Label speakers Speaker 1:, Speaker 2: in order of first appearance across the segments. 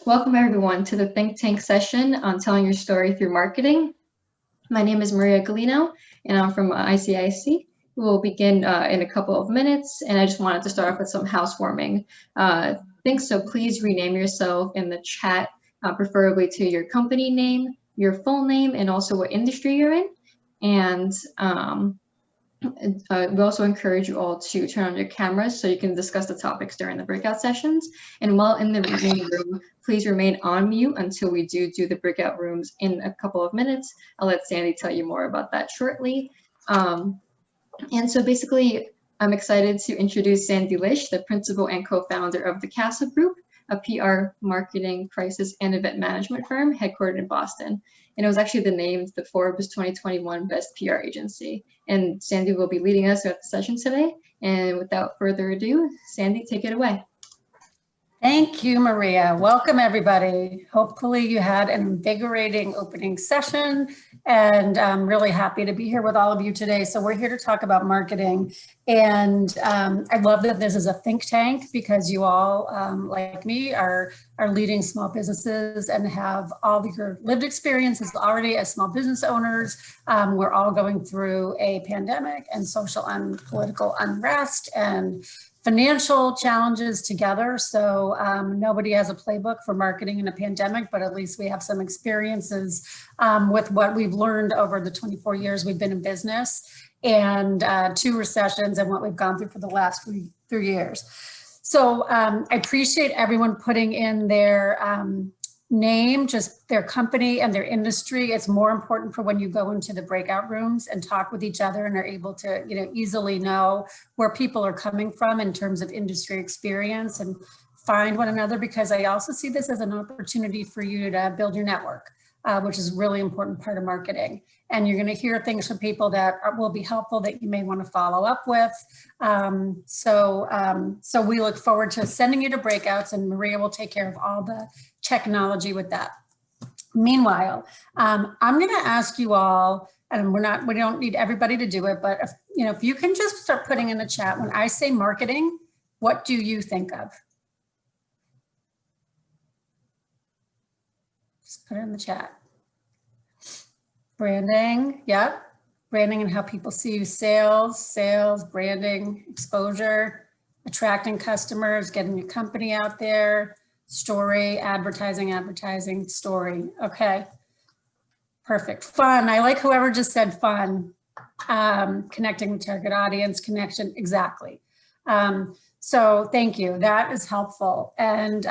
Speaker 1: Welcome everyone to the Think Tank session on telling your story through marketing. My name is Maria Galino and I'm from ICIC. We will begin in a couple of minutes, and I just wanted to start off with some housewarming things. So please rename yourself in the chat, preferably to your company name, your full name, and also what industry you're in. And we also encourage you all to turn on your cameras so you can discuss the topics during the breakout sessions. And while in the main room, please remain on mute until we do the breakout rooms in a couple of minutes. I'll let Sandy tell you more about that shortly. And so basically, I'm excited to introduce Sandy Lish, the principal and co-founder of the CASA Group, a PR, marketing, crisis, and event management firm headquartered in Boston. And it was actually named the Forbes 2021 Best PR Agency. And Sandy will be leading us throughout the session today. And without further ado, Sandy, take it away.
Speaker 2: Thank you, Maria. Welcome, everybody. Hopefully you had an invigorating opening session, and I'm really happy to be here with all of you today. So we're here to talk about marketing, and I love that this is a think tank because you all, like me, are leading small businesses and have all of your lived experiences already as small business owners. We're all going through a pandemic and social and political unrest and financial challenges together. So nobody has a playbook for marketing in a pandemic, but at least we have some experiences with what we've learned over the 24 years we've been in business, and 2 recessions, and what we've gone through for the last 3 years. So I appreciate everyone putting in their name, just their company and their industry. It's more important for when you go into the breakout rooms and talk with each other and are able to, easily know where people are coming from in terms of industry experience and find one another, because I also see this as an opportunity for you to build your network, which is a really important part of marketing. And you're going to hear things from people that will be helpful that you may want to follow up with. So we look forward to sending you to breakouts, and Maria will take care of all the technology with that. Meanwhile, I'm going to ask you all, and we don't need everybody to do it, but if you can just start putting in the chat, when I say marketing, what do you think of? Just put it in the chat. Branding, yep. Branding and how people see you, sales, branding, exposure, attracting customers, getting your company out there, story, advertising, story. Okay, perfect. Fun, I like whoever just said fun. Connecting with target audience, connection, exactly. So thank you, that is helpful. And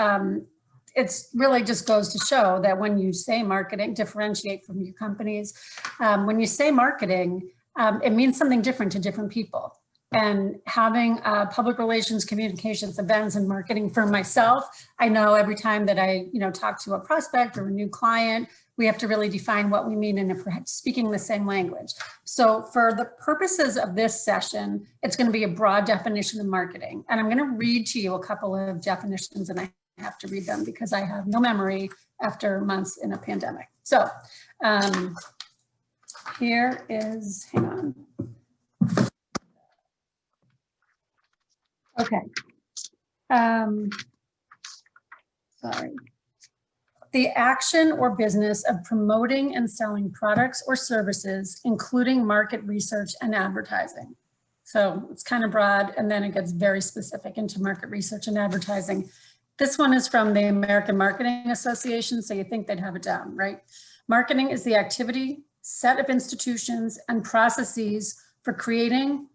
Speaker 2: it's really just goes to show that when you say marketing, differentiate from your companies. When you say marketing, it means something different to different people. And having public relations, communications, events, and marketing for myself, I know every time that I talk to a prospect or a new client, we have to really define what we mean and if we're speaking the same language. So for the purposes of this session, it's going to be a broad definition of marketing. And I'm going to read to you a couple of definitions, and I have to read them because I have no memory after months in a pandemic. So here is, hang on. Okay. Sorry. The action or business of promoting and selling products or services, including market research and advertising. So it's kind of broad, and then it gets very specific into market research and advertising. This one is from the American Marketing Association, so you think they'd have it down, right? Marketing is the activity, set of institutions, and processes for creating,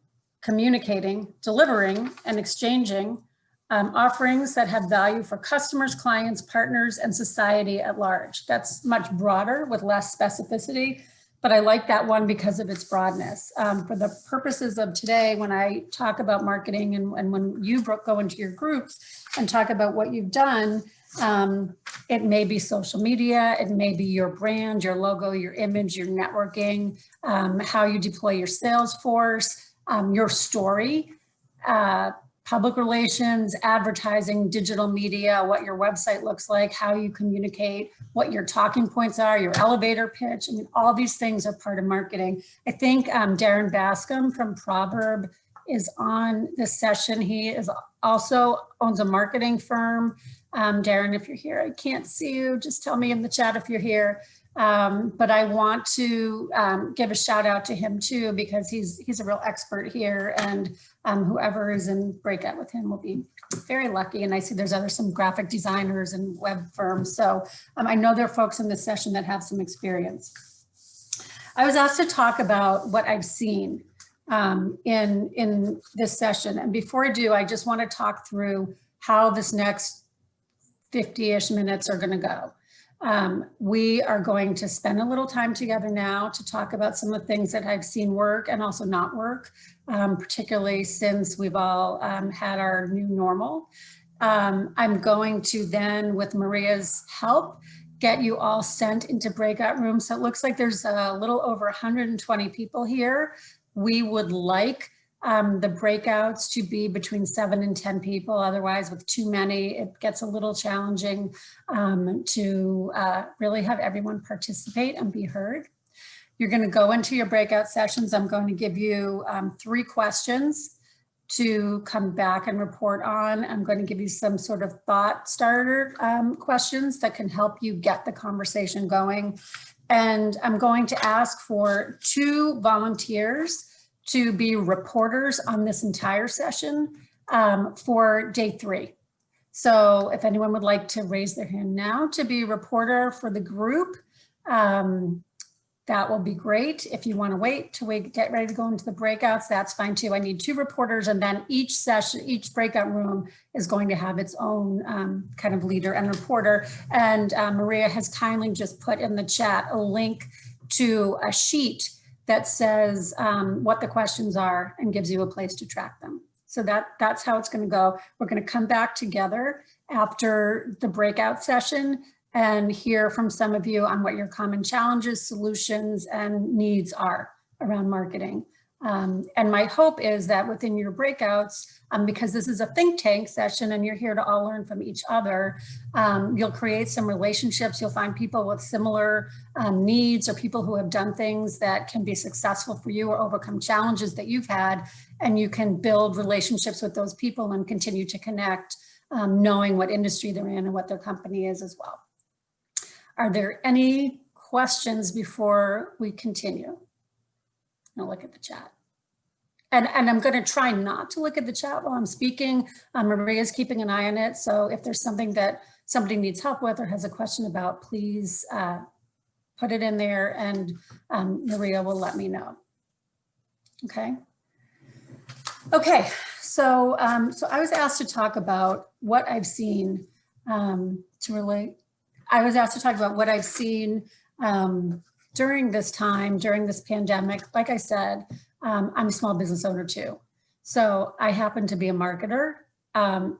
Speaker 2: communicating, delivering, and exchanging offerings that have value for customers, clients, partners, and society at large. That's much broader with less specificity, but I like that one because of its broadness. For the purposes of today, when I talk about marketing and when you go into your groups and talk about what you've done, it may be social media, it may be your brand, your logo, your image, your networking, how you deploy your sales force, your story, public relations, advertising, digital media, what your website looks like, how you communicate, what your talking points are, your elevator pitch. I mean, all these things are part of marketing. I think Darren Bascom from Proverb is on this session. He is also owns a marketing firm. Darren, if you're here, I can't see you. Just tell me in the chat if you're here. But I want to give a shout out to him too, because he's a real expert here, and whoever is in breakout with him will be very lucky. And I see there's some graphic designers and web firms. So I know there are folks in this session that have some experience. I was asked to talk about what I've seen in this session. And before I do, I just want to talk through how this next 50-ish minutes are going to go. We are going to spend a little time together now to talk about some of the things that I've seen work and also not work, particularly since we've all had our new normal. I'm going to then, with Maria's help, get you all sent into breakout rooms. So it looks like there's a little over 120 people here. We would like the breakouts to be between 7 and 10 people. Otherwise, with too many, it gets a little challenging to really have everyone participate and be heard. You're going to go into your breakout sessions. I'm going to give you 3 questions to come back and report on. I'm going to give you some sort of thought starter questions that can help you get the conversation going. And I'm going to ask for 2 volunteers to be reporters on this entire session for day 3. So if anyone would like to raise their hand now to be a reporter for the group, that will be great. If you want to wait till we get ready to go into the breakouts, that's fine too. I need 2 reporters, and then each session, each breakout room is going to have its own kind of leader and reporter. And Maria has kindly just put in the chat a link to a sheet that says what the questions are and gives you a place to track them. So that's how it's going to go. We're going to come back together after the breakout session and hear from some of you on what your common challenges, solutions, and needs are around marketing. And my hope is that within your breakouts, because this is a think tank session and you're here to all learn from each other, you'll create some relationships. You'll find people with similar needs, or people who have done things that can be successful for you or overcome challenges that you've had. And you can build relationships with those people and continue to connect, knowing what industry they're in and what their company is as well. Are there any questions before we continue? I'll look at the chat. And I'm going to try not to look at the chat while I'm speaking. Maria's keeping an eye on it. So if there's something that somebody needs help with or has a question about, please put it in there, and Maria will let me know. Okay. Okay. So I was asked to talk about what I've seen I was asked to talk about what I've seen during this time, during this pandemic. Like I said, I'm a small business owner too. So I happen to be a marketer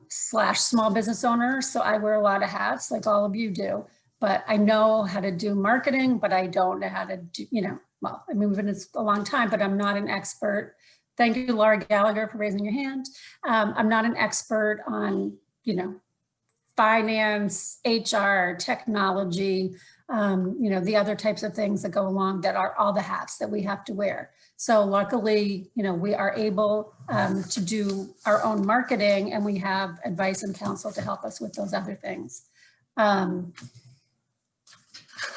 Speaker 2: slash small business owner. So I wear a lot of hats like all of you do, but I know how to do marketing, but I don't know how to do, well, I mean, we've been a long time, but I'm not an expert. Thank you, Laura Gallagher, for raising your hand. I'm not an expert on, finance, HR, technology, the other types of things that go along that are all the hats that we have to wear. So luckily, we are able to do our own marketing, and we have advice and counsel to help us with those other things.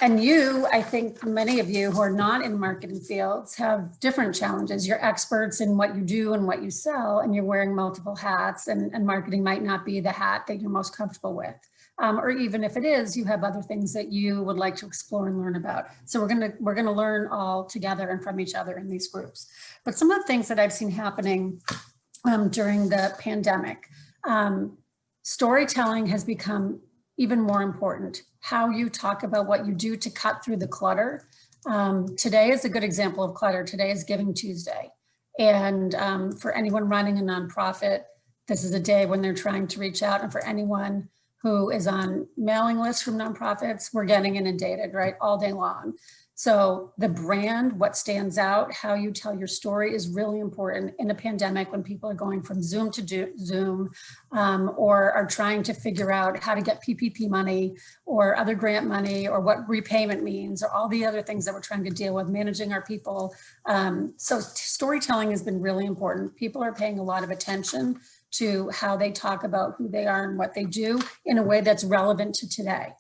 Speaker 2: And I think many of you who are not in marketing fields have different challenges. You're experts in what you do and what you sell, and you're wearing multiple hats, and marketing might not be the hat that you're most comfortable with. Or even if it is, you have other things that you would like to explore and learn about. So we're gonna learn all together and from each other in these groups. But some of the things that I've seen happening during the pandemic, storytelling has become even more important. How you talk about what you do to cut through the clutter. Today is a good example of clutter. Today is Giving Tuesday. And for anyone running a nonprofit, this is a day when they're trying to reach out. And for anyone who is on mailing lists from nonprofits, we're getting inundated, right, all day long. So the brand, what stands out, how you tell your story is really important in a pandemic when people are going from Zoom to Zoom, or are trying to figure out how to get PPP money or other grant money, or what repayment means, or all the other things that we're trying to deal with, managing our people. So storytelling has been really important. People are paying a lot of attention to how they talk about who they are and what they do in a way that's relevant to today.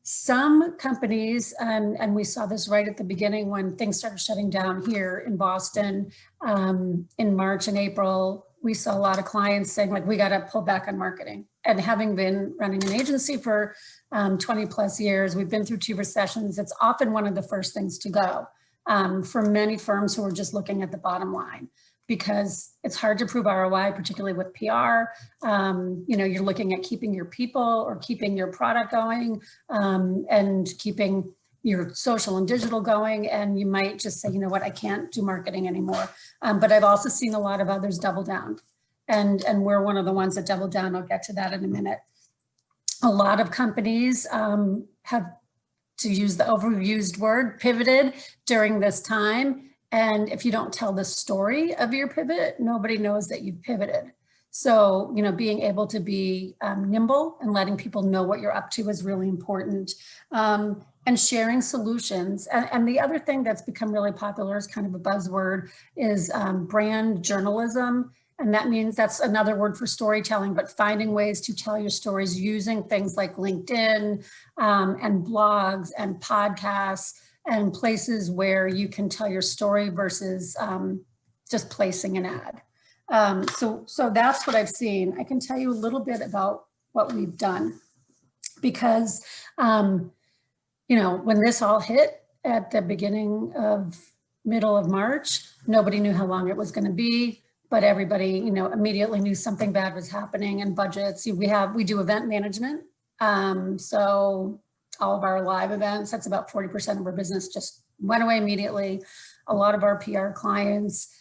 Speaker 2: Some companies, and we saw this right at the beginning when things started shutting down here in Boston in March and April, we saw a lot of clients saying, like, we got to pull back on marketing. And having been running an agency for 20 plus years, we've been through 2 recessions. It's often one of the first things to go for many firms who are just looking at the bottom line, because it's hard to prove ROI, particularly with PR. You know, you're looking at keeping your people or keeping your product going and keeping your social and digital going. And you might just say, you know what, I can't do marketing anymore. But I've also seen a lot of others double down. And we're one of the ones that doubled down. I'll get to that in a minute. A lot of companies have, to use the overused word, pivoted during this time. And if you don't tell the story of your pivot, nobody knows that you've pivoted. So, you know, being able to be nimble and letting people know what you're up to is really important. And sharing solutions. And the other thing that's become really popular is kind of a buzzword is brand journalism. And that means that's another word for storytelling, but finding ways to tell your stories using things like LinkedIn and blogs and podcasts and places where you can tell your story versus just placing an ad. So that's what I've seen. I can tell you a little bit about what we've done because, you know, when this all hit at the beginning of middle of March, nobody knew how long it was going to be. But everybody, you know, immediately knew something bad was happening and budgets. We do event management. So all of our live events, that's about 40% of our business, just went away immediately. A lot of our PR clients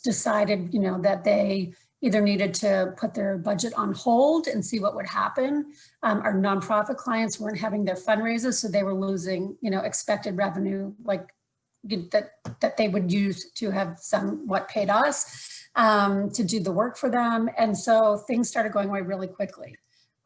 Speaker 2: decided, you know, that they either needed to put their budget on hold and see what would happen. Our nonprofit clients weren't having their fundraisers, so they were losing, you know, expected revenue, like that they would use to have somewhat paid us to do the work for them. And so things started going away really quickly.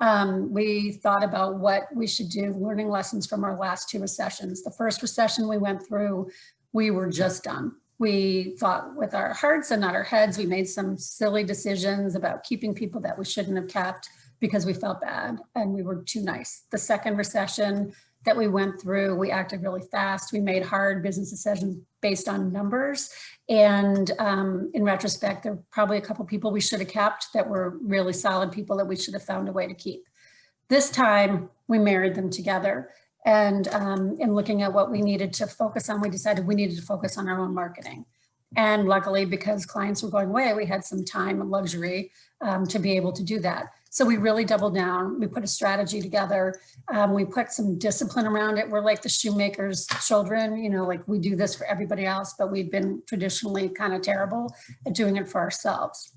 Speaker 2: We thought about what we should do, learning lessons from our last 2 recessions. The first recession we went through, we were just done. We thought with our hearts and not our heads. We made some silly decisions about keeping people that we shouldn't have kept because we felt bad and we were too nice. The second recession that we went through, we acted really fast. We made hard business decisions based on numbers. And in retrospect, there were probably a couple people we should have kept that were really solid people that we should have found a way to keep. This time, we married them together. And in looking at what we needed to focus on, we decided we needed to focus on our own marketing. And luckily, because clients were going away, we had some time and luxury to be able to do that. So we really doubled down. We put a strategy together. We put some discipline around it. We're like the shoemaker's children, you know, like we do this for everybody else, but we've been traditionally kind of terrible at doing it for ourselves.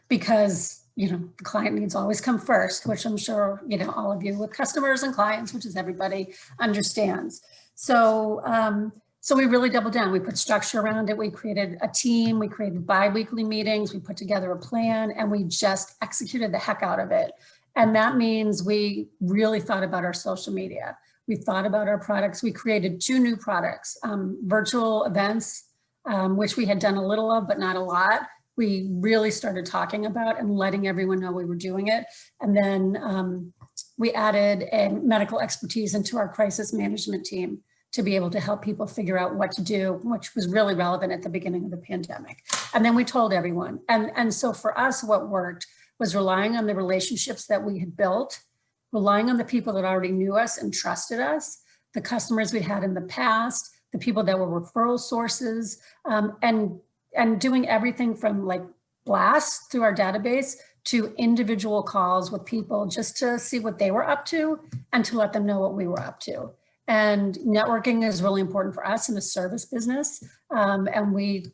Speaker 2: Because, you know, the client needs always come first, which I'm sure, you know, all of you with customers and clients, which is everybody, understands. So we really doubled down. We put structure around it. We created a team. We created bi-weekly meetings. We put together a plan and we just executed the heck out of it. And that means we really thought about our social media. We thought about our products. We created 2 new products, virtual events, which we had done a little of, but not a lot. We really started talking about and letting everyone know we were doing it. And then we added a medical expertise into our crisis management team to be able to help people figure out what to do, which was really relevant at the beginning of the pandemic. And then we told everyone. And so for us, what worked was relying on the relationships that we had built, relying on the people that already knew us and trusted us, the customers we had in the past, the people that were referral sources, and doing everything from like blasts through our database to individual calls with people just to see what they were up to and to let them know what we were up to. And networking is really important for us in the service business. And we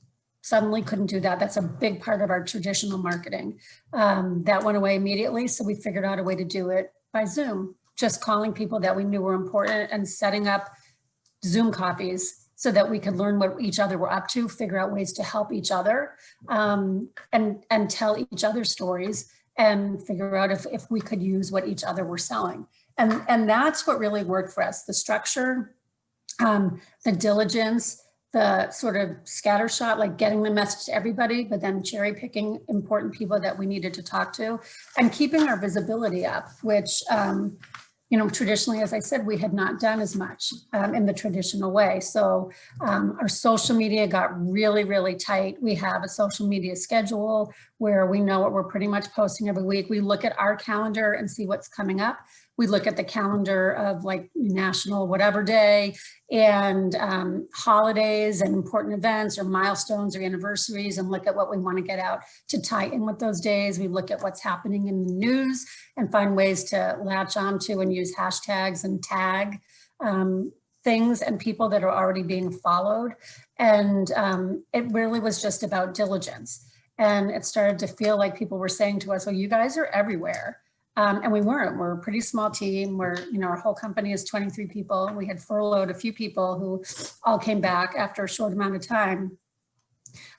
Speaker 2: suddenly couldn't do that. That's a big part of our traditional marketing. That went away immediately. So we figured out a way to do it by Zoom, just calling people that we knew were important and setting up Zoom coffees so that we could learn what each other were up to, figure out ways to help each other, and tell each other stories and figure out if we could use what each other were selling. And that's what really worked for us, the structure, the diligence, the sort of scattershot, like getting the message to everybody, but then cherry picking important people that we needed to talk to, and keeping our visibility up, which, traditionally, as I said, we had not done as much in the traditional way. So our social media got really, really tight. We have a social media schedule where we know what we're pretty much posting every week. We look at our calendar and see what's coming up. We look at the calendar of like national whatever day and holidays and important events or milestones or anniversaries, and look at what we want to get out to tie in with those days. We look at what's happening in the news and find ways to latch on to and use hashtags and tag things and people that are already being followed. And it really was just about diligence. And it started to feel like people were saying to us, well, you guys are everywhere. And we weren't. We're a pretty small team. Our whole company is 23 people. We had furloughed a few people who all came back after a short amount of time.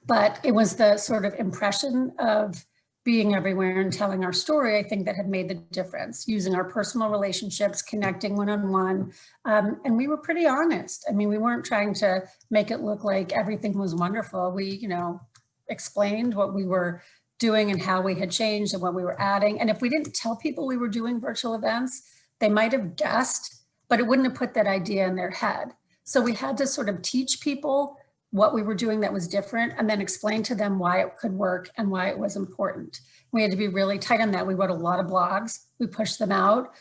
Speaker 2: But it was the sort of impression of being everywhere and telling our story, I think, that had made the difference, using our personal relationships, connecting one-on-one. And we were pretty honest. I mean, we weren't trying to make it look like everything was wonderful. We, explained what we were doing and how we had changed and what we were adding. And if we didn't tell people we were doing virtual events, they might have guessed, but it wouldn't have put that idea in their head. So we had to sort of teach people what we were doing that was different, and then explain to them why it could work and why it was important. We had to be really tight on that. We wrote a lot of blogs. We pushed them out.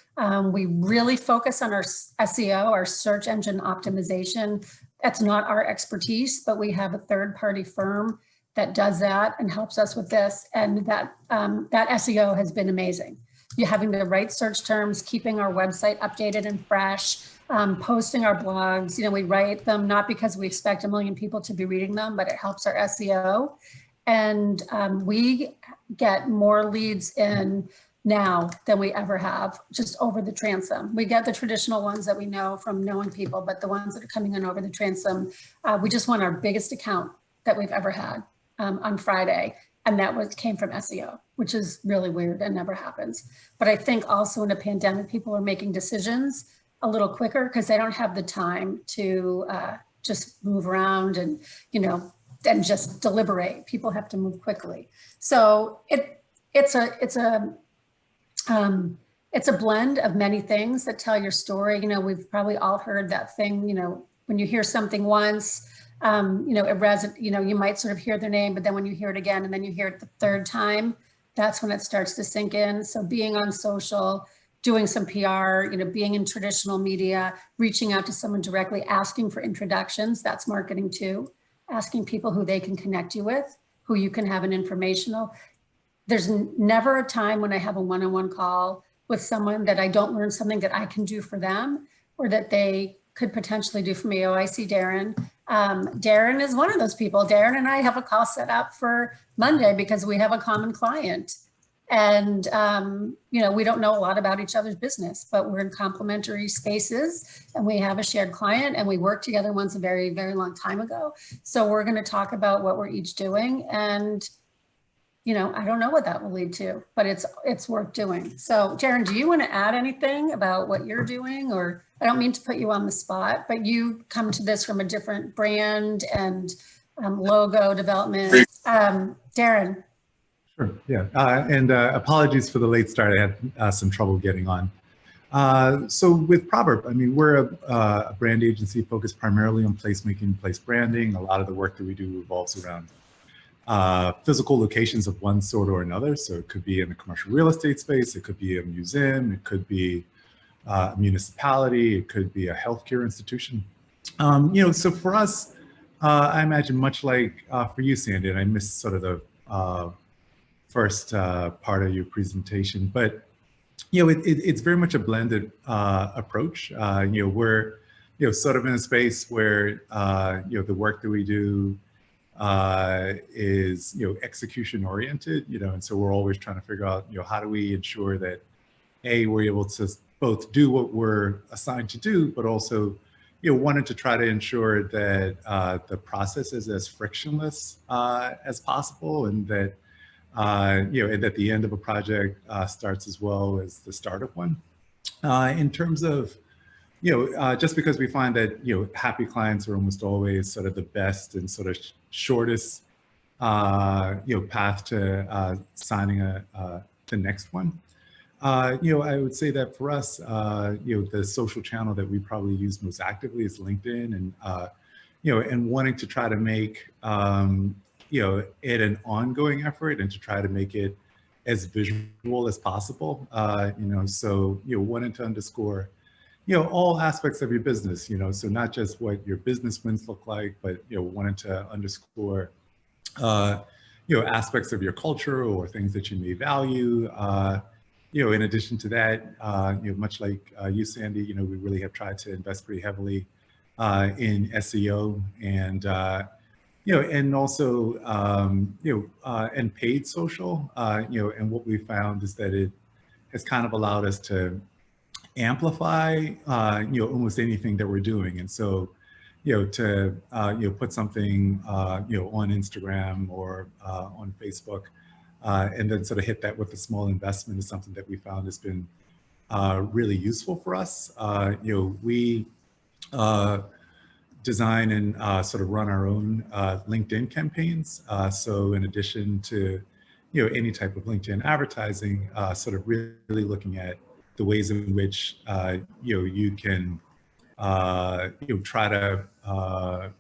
Speaker 2: We really focus on our SEO, our search engine optimization. That's not our expertise, but we have a third-party firm that does that and helps us with this. And that SEO has been amazing. You're having the right search terms, keeping our website updated and fresh, posting our blogs. We write them not because we expect 1 million people to be reading them, but it helps our SEO. And we get more leads in now than we ever have, just over the transom. We get the traditional ones that we know from knowing people, but the ones that are coming in over the transom, we just won our biggest account that we've ever had on Friday. And that came from SEO, which is really weird and never happens. But I think also in a pandemic, people are making decisions a little quicker because they don't have the time to just move around and, and just deliberate. People have to move quickly. So it's a blend of many things that tell your story. We've probably all heard that thing, when you hear something once, you might sort of hear their name, but then when you hear it again and then you hear it the third time, that's when it starts to sink in. So being on social, doing some PR, being in traditional media, reaching out to someone directly, asking for introductions, that's marketing too. Asking people who they can connect you with, who you can have an informational. There's never a time when I have a one-on-one call with someone that I don't learn something that I can do for them or that they could potentially do for me. Oh, I see Darren. Darren is one of those people. Darren and I have a call set up for Monday because we have a common client. And, we don't know a lot about each other's business, but we're in complementary spaces and we have a shared client and we worked together once a very, very long time ago. So we're going to talk about what we're each doing. And, I don't know what that will lead to, but it's worth doing. So Darren, do you want to add anything about what you're doing? Or I don't mean to put you on the spot, but you come to this from a different brand and logo development. Darren.
Speaker 3: Sure, yeah. And apologies for the late start. I had some trouble getting on. So with Proverb, we're a brand agency focused primarily on placemaking, place branding. A lot of the work that we do revolves around physical locations of one sort or another. So it could be in the commercial real estate space, it could be a museum, it could be a municipality, it could be a healthcare institution. So for us, I imagine much like for you, Sandy, and I missed sort of the first part of your presentation, but it's very much a blended approach. We're sort of in a space where the work that we do is execution oriented, and so we're always trying to figure out how do we ensure that we're able to both do what we're assigned to do, but also wanted to try to ensure that the process is as frictionless as possible, and that and that the end of a project starts as well as the start of one. In terms of just because we find that, happy clients are almost always sort of the best and sort of shortest, path to signing the next one. I would say that for us, the social channel that we probably use most actively is LinkedIn, and and wanting to try to make it an ongoing effort and to try to make it as visual as possible. So wanting to underscore all aspects of your business. So not just what your business wins look like, but wanting to underscore aspects of your culture or things that you may value. In addition to that, much like you, Sandy, we really have tried to invest pretty heavily in SEO and and also and paid social. And what we found is that it has kind of allowed us to amplify almost anything that we're doing. And so to put something on Instagram or on Facebook, and then sort of hit that with a small investment is something that we found has been really useful for us. We design and sort of run our own LinkedIn campaigns. So in addition to any type of LinkedIn advertising, sort of really looking at the ways in which you can try to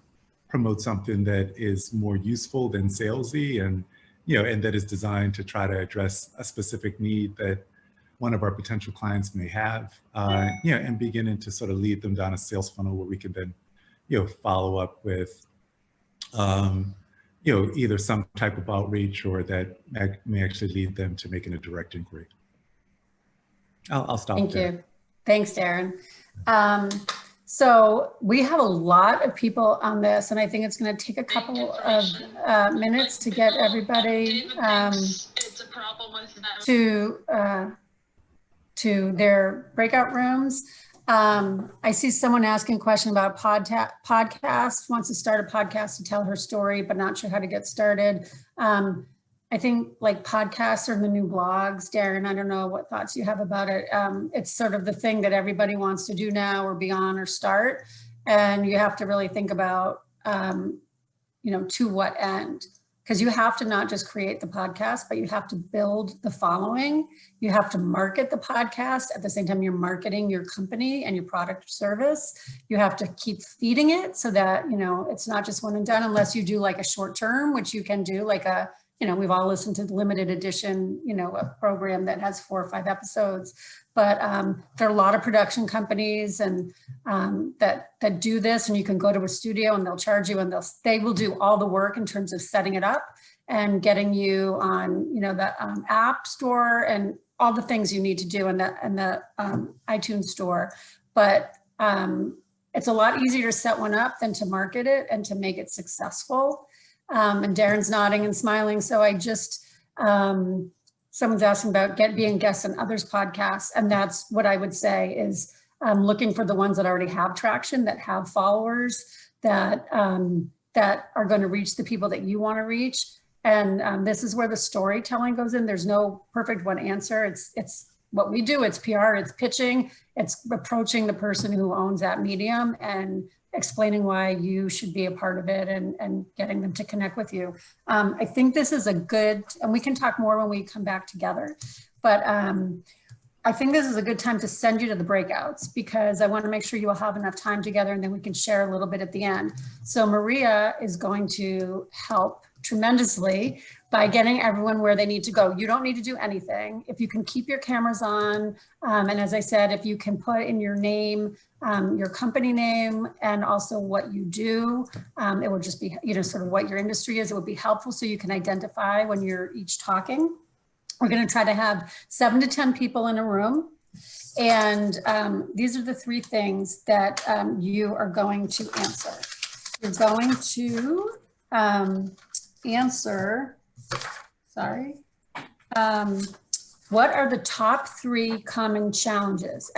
Speaker 3: promote something that is more useful than salesy, and and that is designed to try to address a specific need that one of our potential clients may have, and beginning to sort of lead them down a sales funnel where we can then follow up with either some type of outreach or that may actually lead them to making a direct inquiry. I'll stop there.
Speaker 2: Thank you. Thanks, Darren. So we have a lot of people on this, and I think it's going to take a couple of minutes to get everybody to their breakout rooms. I see someone asking a question about podcast, wants to start a podcast to tell her story, but not sure how to get started. I think like podcasts are the new blogs. Darren, I don't know what thoughts you have about it. It's sort of the thing that everybody wants to do now, or be on or start. And you have to really think about, to what end? Because you have to not just create the podcast, but you have to build the following. You have to market the podcast. At the same time, you're marketing your company and your product or service. You have to keep feeding it so that, it's not just one and done, unless you do like a short term, which you can do like a, we've all listened to the limited edition, a program that has 4 or 5 episodes, but there are a lot of production companies and that do this, and you can go to a studio and they'll charge you, and they will do all the work in terms of setting it up and getting you on, the app store and all the things you need to do in the iTunes store. But it's a lot easier to set one up than to market it and to make it successful. And Darren's nodding and smiling. So I just, someone's asking about being guests on others' podcasts. And that's what I would say is looking for the ones that already have traction, that have followers, that are going to reach the people that you want to reach. And this is where the storytelling goes in. There's no perfect one answer. It's what we do. It's PR, it's pitching, it's approaching the person who owns that medium and explaining why you should be a part of it, and getting them to connect with you. I think this is a good, and we can talk more when we come back together, but I think this is a good time to send you to the breakouts, because I want to make sure you will have enough time together, and then we can share a little bit at the end. So Maria is going to help tremendously by getting everyone where they need to go. You don't need to do anything. If you can keep your cameras on, and as I said, if you can put in your name, your company name, and also what you do, it will just be, sort of what your industry is. It would be helpful so you can identify when you're each talking. We're going to try to have 7 to 10 people in a room. And these are the 3 things that you are going to answer. You're going to answer, what are the top 3 common challenges?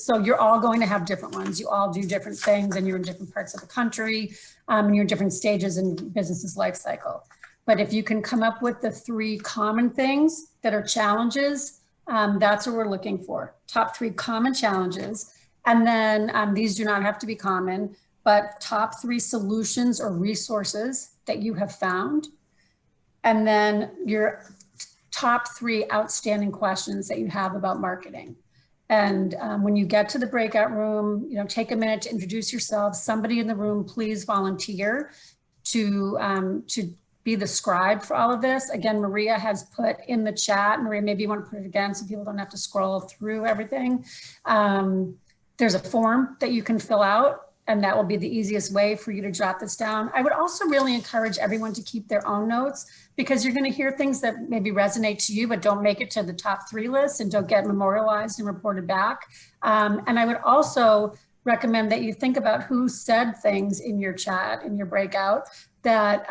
Speaker 2: So you're all going to have different ones. You all do different things, and you're in different parts of the country, and you're in different stages in business's life cycle. But if you can come up with the 3 common things that are challenges, that's what we're looking for. Top 3 common challenges. And then these do not have to be common, but top 3 solutions or resources that you have found. And then your top 3 outstanding questions that you have about marketing. And when you get to the breakout room, you know, take a minute to introduce yourself. Somebody in the room, please volunteer to be the scribe for all of this. Again, Maria has put in the chat. Maria, maybe you want to put it again so people don't have to scroll through everything. There's a form that you can fill out, and that will be the easiest way for you to jot this down. I would also really encourage everyone to keep their own notes, because you're going to hear things that maybe resonate to you, but don't make it to the top 3 list and don't get memorialized and reported back. And I would also recommend that you think about who said things in your chat, in your breakout, that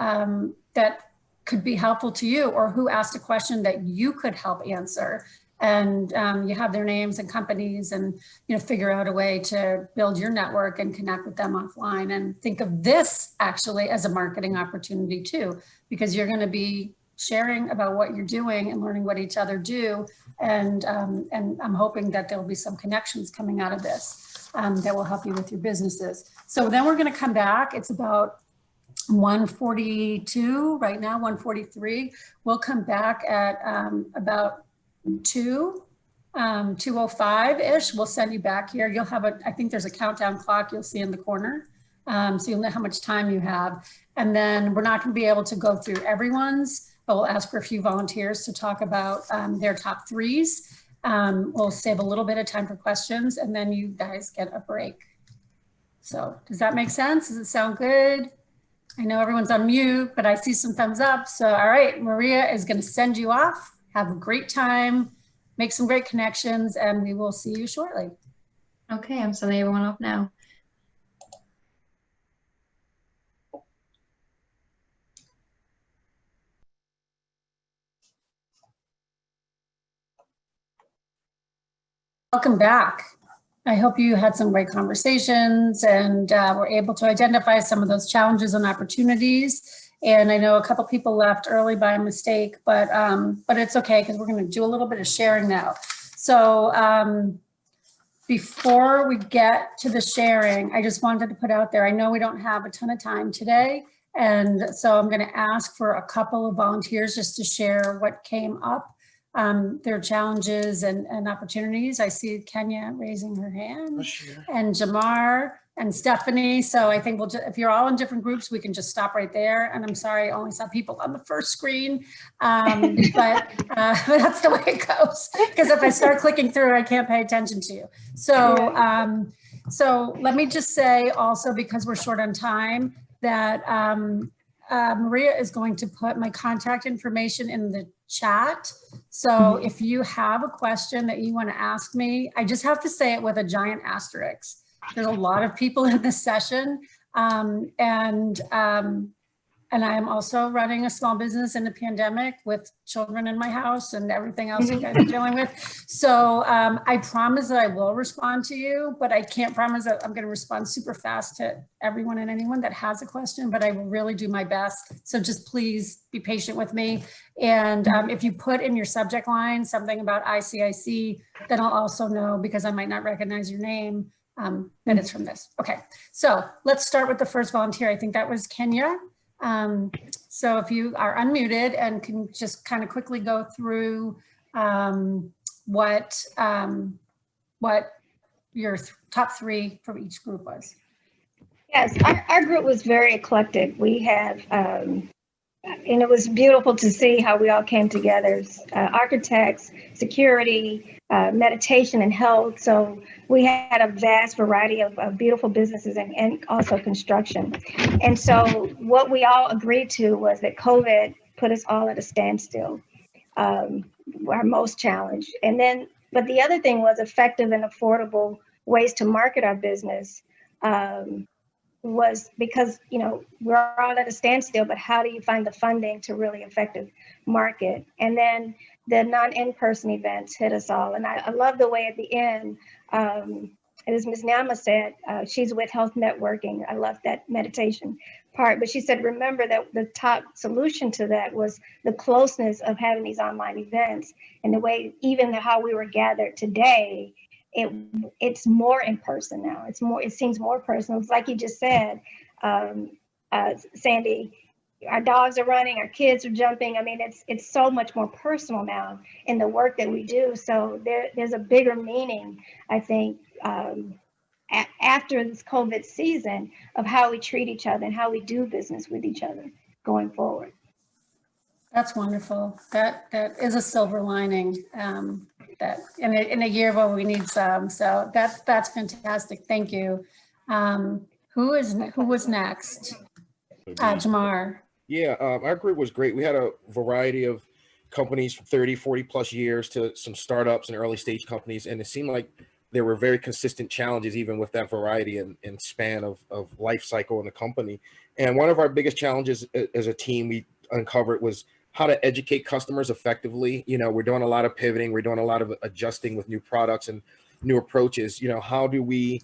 Speaker 2: that could be helpful to you, or who asked a question that you could help answer. And you have their names and companies, and you know, figure out a way to build your network and connect with them offline. And think of this actually as a marketing opportunity too, because you're going to be sharing about what you're doing and learning what each other do. And I'm hoping that there'll be some connections coming out of this that will help you with your businesses. So then we're going to come back. It's about 1:42 right now, 1:43. We'll come back at about 2:05-ish. We'll send you back here. You'll have I think there's a countdown clock you'll see in the corner. So you'll know how much time you have. And then we're not going to be able to go through everyone's, but we'll ask for a few volunteers to talk about their top 3s. We'll save a little bit of time for questions, and then you guys get a break. So does that make sense? Does it sound good? I know everyone's on mute, but I see some thumbs up. So, all right, Maria is going to send you off. Have a great time, make some great connections, and we will see you shortly.
Speaker 1: Okay, I'm sending everyone off now.
Speaker 2: Welcome back. I hope you had some great conversations and were able to identify some of those challenges and opportunities. And I know a couple people left early by mistake, but it's okay, because we're going to do a little bit of sharing now. So before we get to the sharing, I just wanted to put out there, I know we don't have a ton of time today. And so I'm going to ask for a couple of volunteers just to share what came up, their challenges and opportunities. I see Kenya raising her hand, and Jamar and Stephanie. So I think we'll just, if you're all in different groups, we can just stop right there. And I'm sorry, I only saw people on the first screen, but that's the way it goes. Because if I start clicking through, I can't pay attention to you. So, so let me just say also, because we're short on time, that Maria is going to put my contact information in the chat. So if you have a question that you want to ask me, I just have to say it with a giant asterisk. There's a lot of people in this session, and I'm also running a small business in the pandemic with children in my house and everything else you guys are dealing with. So I promise that I will respond to you, but I can't promise that I'm going to respond super fast to everyone and anyone that has a question, but I will really do my best. So just please be patient with me. And if you put in your subject line something about ICIC, then I'll also know, because I might not recognize your name, that it's from this. Okay, so let's start with the first volunteer. I think that was Kenya. So if you are unmuted and can just kind of quickly go through what your top 3 from each group was.
Speaker 4: Yes, our group was very eclectic. We have, and it was beautiful to see how we all came together, architects, security, meditation and health. So we had a vast variety of beautiful businesses and also construction. And so what we all agreed to was that COVID put us all at a standstill, our most challenged. And then, but the other thing was effective and affordable ways to market our business. Was because, you know, we're all at a standstill, but how do you find the funding to really effective market? And then the non-in-person events hit us all. And I love the way at the end, as Ms. Nama said, she's with health networking. I love that meditation part, but she said, remember that the top solution to that was the closeness of having these online events, and the way, even how we were gathered today it's more in person now. It seems more personal. It's like you just said, Sandy, our dogs are running, our kids are jumping. I mean, it's so much more personal now in the work that we do. So there's a bigger meaning, I think, after this COVID season of how we treat each other and how we do business with each other going forward.
Speaker 2: That's wonderful. That is a silver lining. That in a year where we need some. So that's fantastic. Thank you. Who was next? Jamar.
Speaker 5: Yeah, our group was great. We had a variety of companies from 30, 40 plus years to some startups and early stage companies. And it seemed like there were very consistent challenges, even with that variety and span of life cycle in the company. And one of our biggest challenges as a team we uncovered was how to educate customers effectively. You know, we're doing a lot of pivoting. We're doing a lot of adjusting with new products and new approaches. You know, how do we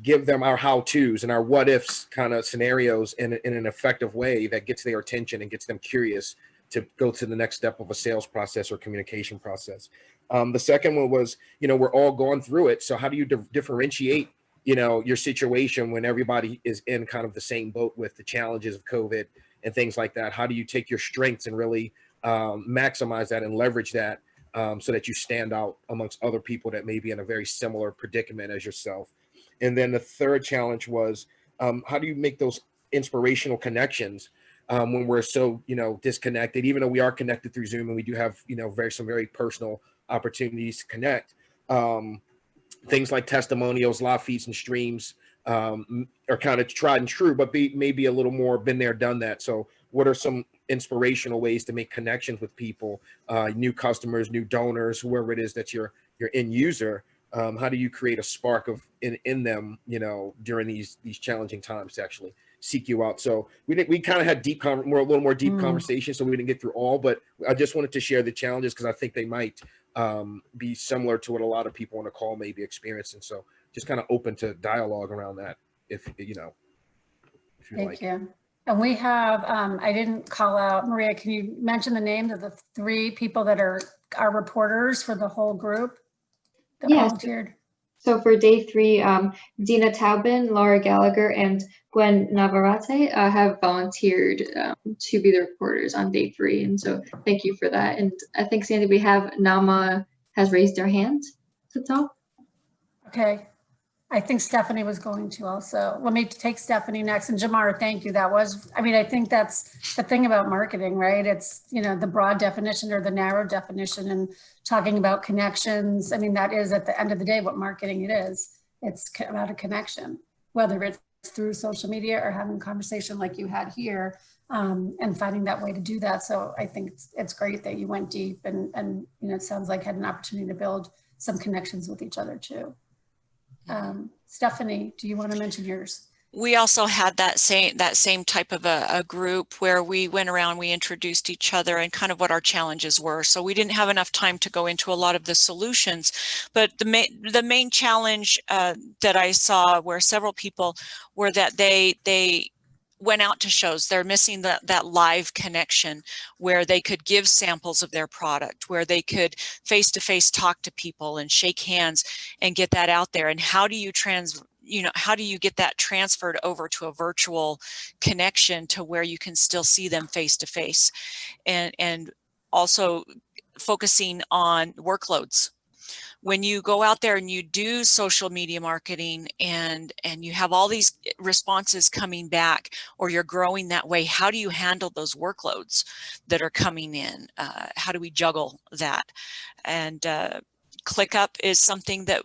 Speaker 5: give them our how-tos and our what-ifs kind of scenarios in an effective way that gets their attention and gets them curious to go to the next step of a sales process or communication process. The second one was, you know, we're all going through it. So how do you differentiate, you know, your situation when everybody is in kind of the same boat with the challenges of COVID and things like that? How do you take your strengths and really maximize that and leverage that so that you stand out amongst other people that may be in a very similar predicament as yourself? And then the third challenge was, how do you make those inspirational connections when we're so, you know, disconnected, even though we are connected through Zoom and we do have, you know, some very personal opportunities to connect. Things like testimonials, live feeds and streams are kind of tried and true, but maybe a little more been there, done that. So what are some inspirational ways to make connections with people, new customers, new donors, whoever it is that your end user? How do you create a spark of in them, you know, during these challenging times to actually seek you out? So we kind of had a little more deep conversation, so we didn't get through all, but I just wanted to share the challenges because I think they might be similar to what a lot of people on the call may be experiencing. So just kind of open to dialogue around that, if you know, if you like.
Speaker 2: Thank you. And we have, I didn't call out, Maria, can you mention the names of the 3 people that are our reporters for the whole group that volunteered?
Speaker 1: So for day 3, Dina Taubin, Laura Gallagher, and Gwen Navarrete have volunteered to be the reporters on day 3. And so thank you for that. And I think, Sandy, we have Nama has raised their hand to talk.
Speaker 2: Okay. I think Stephanie was going to also. Let me take Stephanie next. And Jamar, thank you. That was, I mean, I think that's the thing about marketing, right? It's, you know, the broad definition or the narrow definition, and talking about connections. I mean, that is at the end of the day what marketing it is. It's about a connection, whether it's through social media or having a conversation like you had here, and finding that way to do that. So I think it's great that you went deep and you know, it sounds like had an opportunity to build some connections with each other too. Stephanie, do you want to mention yours?
Speaker 6: We also had that same type of a group where we went around, we introduced each other and kind of what our challenges were. So we didn't have enough time to go into a lot of the solutions, but the main challenge that I saw where several people were that they went out to shows. They're missing that live connection where they could give samples of their product, where they could face-to-face talk to people and shake hands and get that out there. And how do you how do you get that transferred over to a virtual connection to where you can still see them face-to-face? And also focusing on workloads. When you go out there and you do social media marketing and you have all these responses coming back, or you're growing that way, how do you handle those workloads that are coming in? How do we juggle that? And ClickUp is something that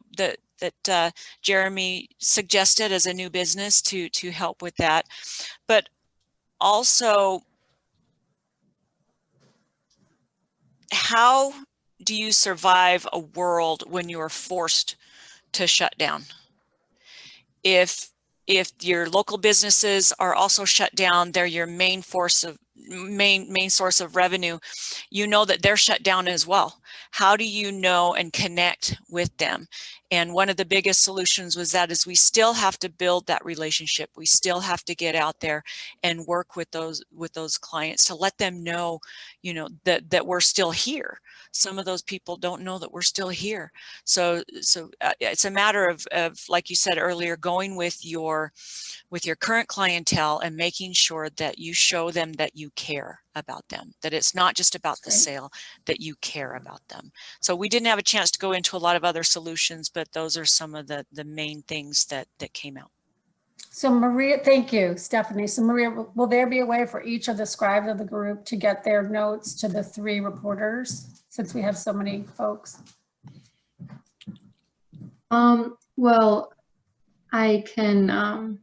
Speaker 6: Jeremy suggested as a new business to help with that. But also, how do you survive a world when you are forced to shut down? If your local businesses are also shut down, they're your main source of revenue, you know that they're shut down as well. How do you know and connect with them? And one of the biggest solutions was that is we still have to build that relationship. We still have to get out there and work with those clients to let them know, you know, that we're still here. Some of those people don't know that we're still here. So it's a matter of, like you said earlier, going with your current clientele and making sure that you show them that you care about them, that it's not just about the sale, that you care about them. So we didn't have a chance to go into a lot of other solutions, but those are some of the main things that came out.
Speaker 2: So Maria, thank you, Stephanie. So Maria, will there be a way for each of the scribes of the group to get their notes to the 3 reporters, since we have so many folks?
Speaker 1: Well, I can,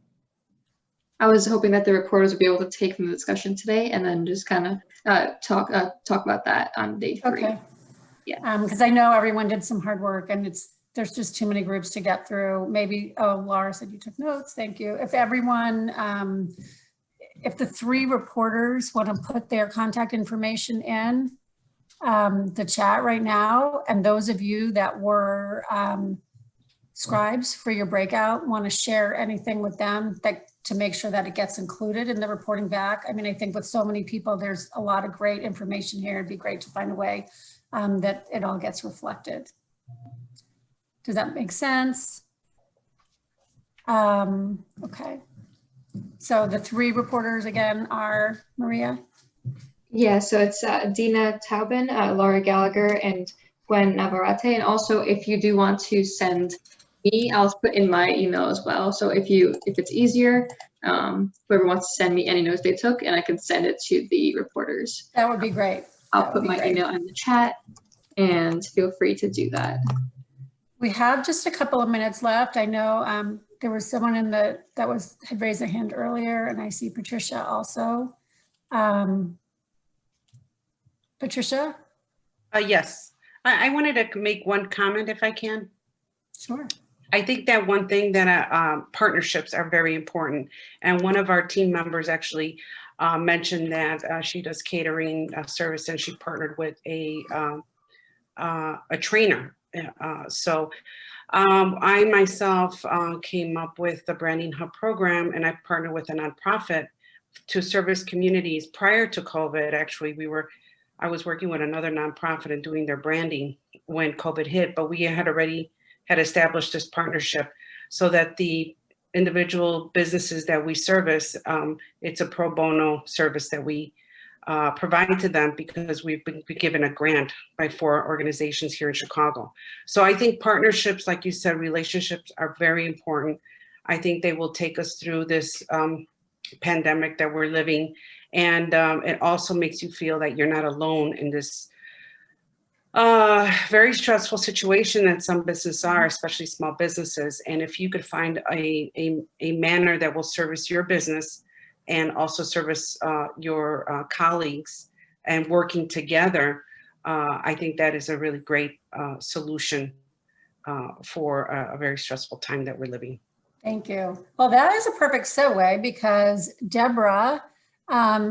Speaker 1: I was hoping that the reporters would be able to take from the discussion today and then just kind of talk about that on day 3.
Speaker 2: Okay.
Speaker 1: Yeah.
Speaker 2: Because I know everyone did some hard work, and there's just too many groups to get through. Maybe, oh, Laura said you took notes. Thank you. If everyone, if the 3 reporters want to put their contact information in the chat right now, and those of you that were scribes for your breakout want to share anything with them to make sure that it gets included in the reporting back. I mean, I think with so many people, there's a lot of great information here. It'd be great to find a way that it all gets reflected. Does that make sense? Okay. So the 3 reporters again are Maria?
Speaker 1: Yeah, so it's Dina Taubin, Laura Gallagher, and Gwen Navarrete. And also, if you do want to send me, I'll put in my email as well. So if it's easier, whoever wants to send me any notes they took, and I can send it to the reporters.
Speaker 2: That would be great.
Speaker 1: I'll put my email in the chat, and feel free to do that.
Speaker 2: We have just a couple of minutes left. I know there was someone that had raised a hand earlier, and I see Patricia also. Patricia?
Speaker 7: Yes, I wanted to make one comment if I can.
Speaker 2: Sure.
Speaker 7: I think that one thing that partnerships are very important. And one of our team members actually mentioned that she does catering service, and she partnered with a trainer. So I myself came up with the Branding Hub program, and I partnered with a nonprofit to service communities. Prior to COVID, actually, I was working with another nonprofit and doing their branding when COVID hit, but we had already established this partnership so that the individual businesses that we service, it's a pro bono service that we provide to them because we've been given a grant by 4 organizations here in Chicago. So I think partnerships, like you said, relationships are very important. I think they will take us through this pandemic that we're living. And it also makes you feel that you're not alone in this very stressful situation that some businesses are, especially small businesses. And if you could find a manner that will service your business and also service your colleagues and working together, I think that is a really great solution for a very stressful time that we're living.
Speaker 2: Thank you. Well, that is a perfect segue because Deborah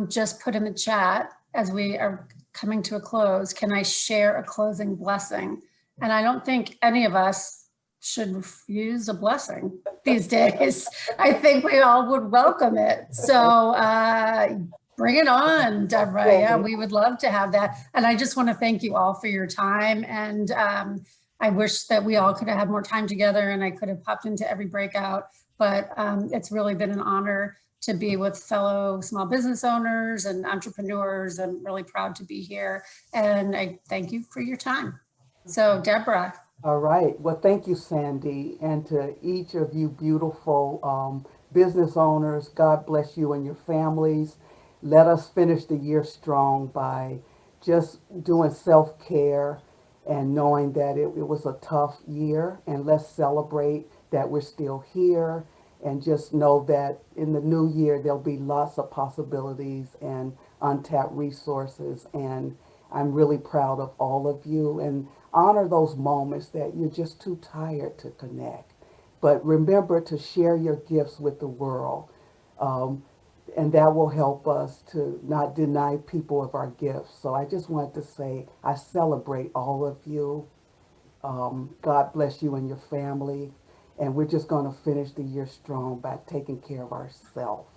Speaker 2: just put in the chat as we are coming to a close, can I share a closing blessing? And I don't think any of us should refuse a blessing these days. I think we all would welcome it. So bring it on, Deborah. Yeah, we would love to have that. And I just want to thank you all for your time. And I wish that we all could have had more time together and I could have popped into every breakout, but it's really been an honor to be with fellow small business owners and entrepreneurs. I'm really proud to be here. And I thank you for your time. So Deborah.
Speaker 8: All right. Well, thank you, Sandy. And to each of you beautiful business owners, God bless you and your families. Let us finish the year strong by just doing self-care and knowing that it was a tough year. And let's celebrate that we're still here. And just know that in the new year, there'll be lots of possibilities and untapped resources. And I'm really proud of all of you and honor those moments that you're just too tired to connect. But remember to share your gifts with the world. And that will help us to not deny people of our gifts. So I just wanted to say I celebrate all of you. God bless you and your family. And we're just going to finish the year strong by taking care of ourselves.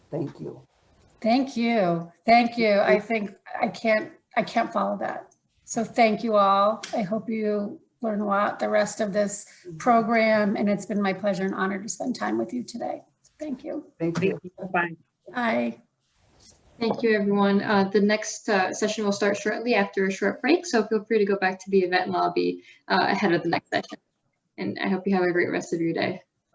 Speaker 8: Thank you.
Speaker 2: Thank you. Thank you. I think I can't follow that. So thank you all. I hope you learn a lot the rest of this program. And it's been my pleasure and honor to spend time with you today. Thank you.
Speaker 8: Thank you.
Speaker 7: Bye.
Speaker 2: Bye.
Speaker 1: Thank you, everyone. The next session will start shortly after a short break, so feel free to go back to the event lobby ahead of the next session. And I hope you have a great rest of your day.